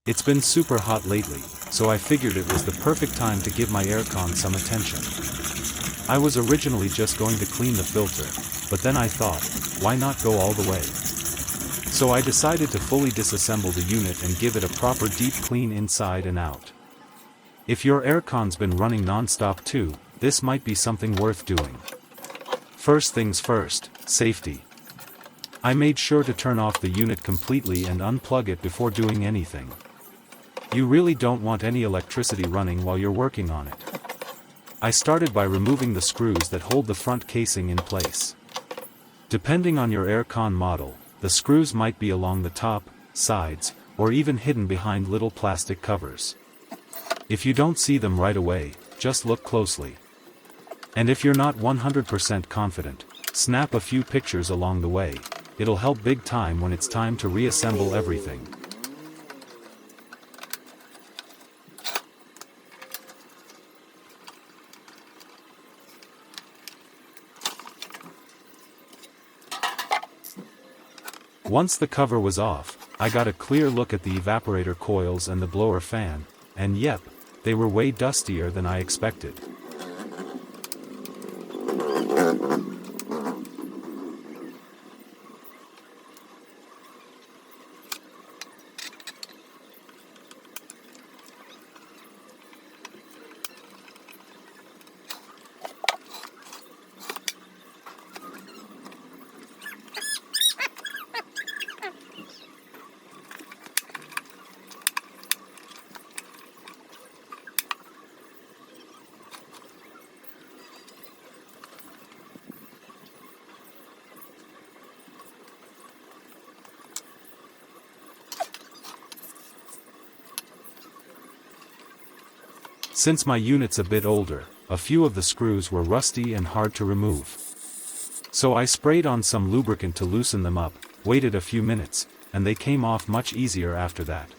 It's been super hot lately, so I figured it was the perfect time to give my aircon some attention. I was originally just going to clean the filter, but then I thought, why not go all the way? So I decided to fully disassemble the unit and give it a proper deep clean inside and out. If your aircon's been running non-stop too, this might be something worth doing. First things first, safety. I made sure to turn off the unit completely and unplug it before doing anything. You really don't want any electricity running while you're working on it. I started by removing the screws that hold the front casing in place. Depending on your aircon model, the screws might be along the top, sides, or even hidden behind little plastic covers. If you don't see them right away, just look closely. And if you're not 100% confident, snap a few pictures along the way. It'll help big time when it's time to reassemble everything. Once the cover was off, I got a clear look at the evaporator coils and the blower fan, and yep, they were way dustier than I expected. Since my unit's a bit older, a few of the screws were rusty and hard to remove. So I sprayed on some lubricant to loosen them up, waited a few minutes, and they came off much easier after that.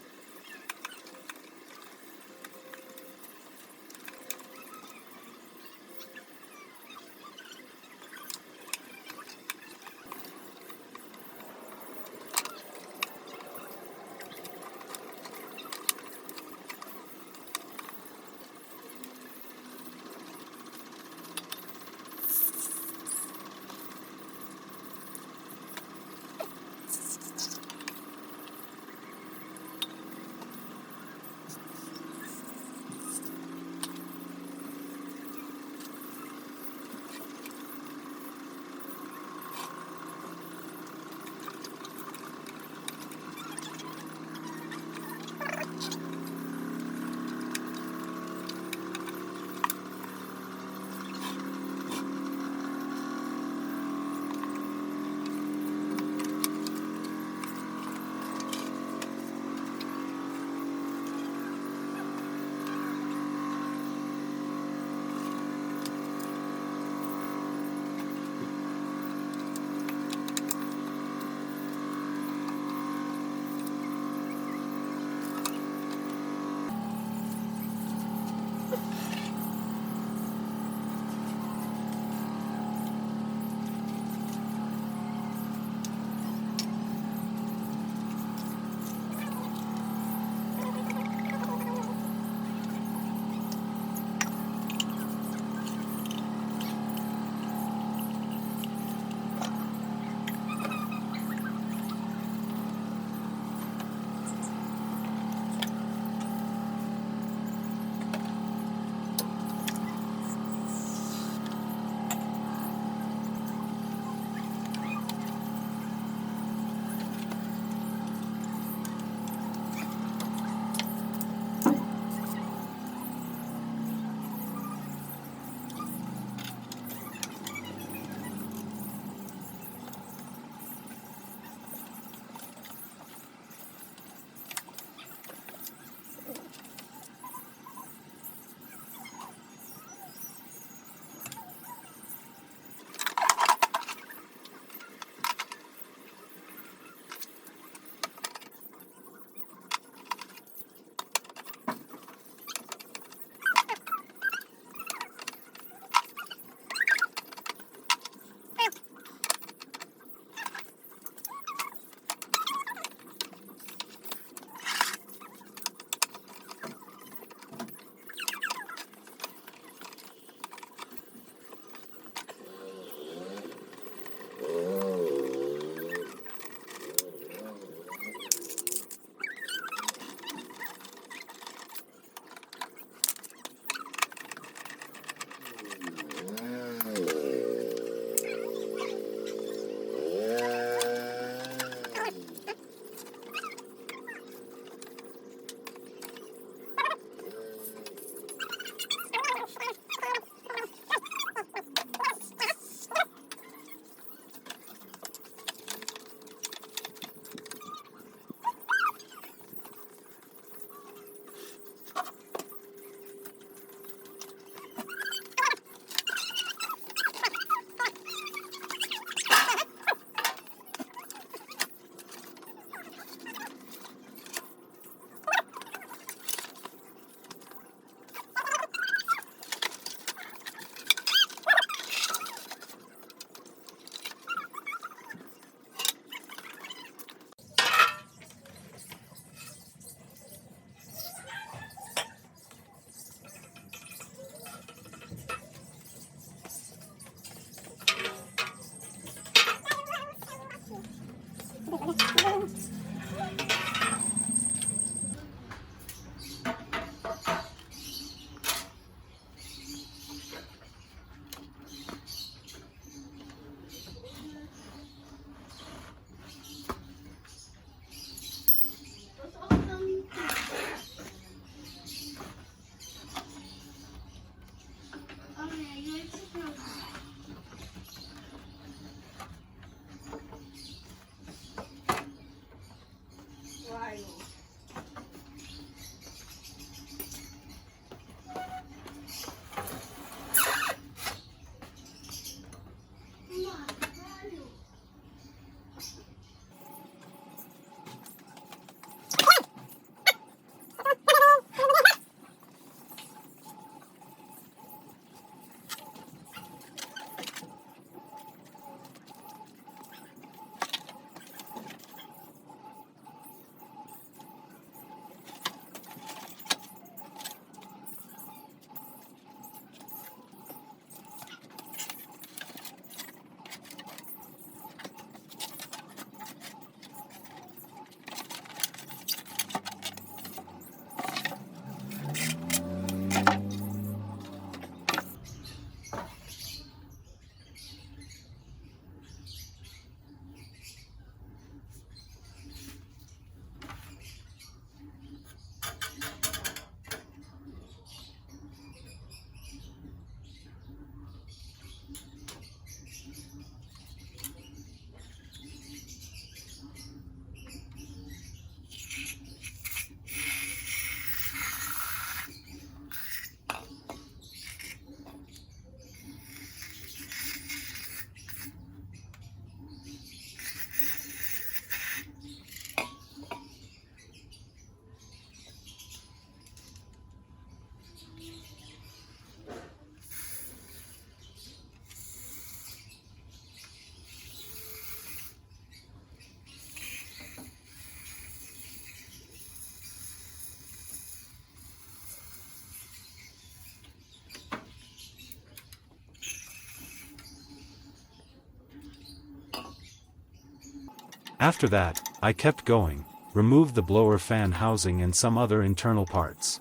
After that, I kept going, removed the blower fan housing and some other internal parts.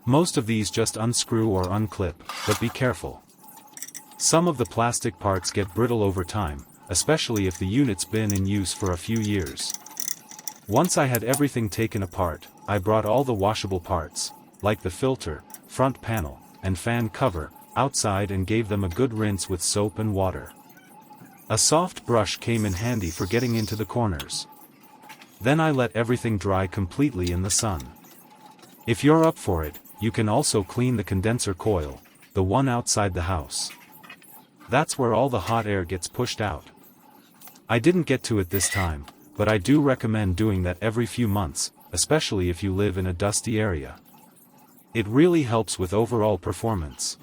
Most of these just unscrew or unclip, but be careful. Some of the plastic parts get brittle over time, especially if the unit's been in use for a few years. Once I had everything taken apart, I brought all the washable parts, like the filter, front panel, and fan cover, outside and gave them a good rinse with soap and water. A soft brush came in handy for getting into the corners. Then I let everything dry completely in the sun. If you're up for it, you can also clean the condenser coil, the one outside the house. That's where all the hot air gets pushed out. I didn't get to it this time, but I do recommend doing that every few months, especially if you live in a dusty area. It really helps with overall performance.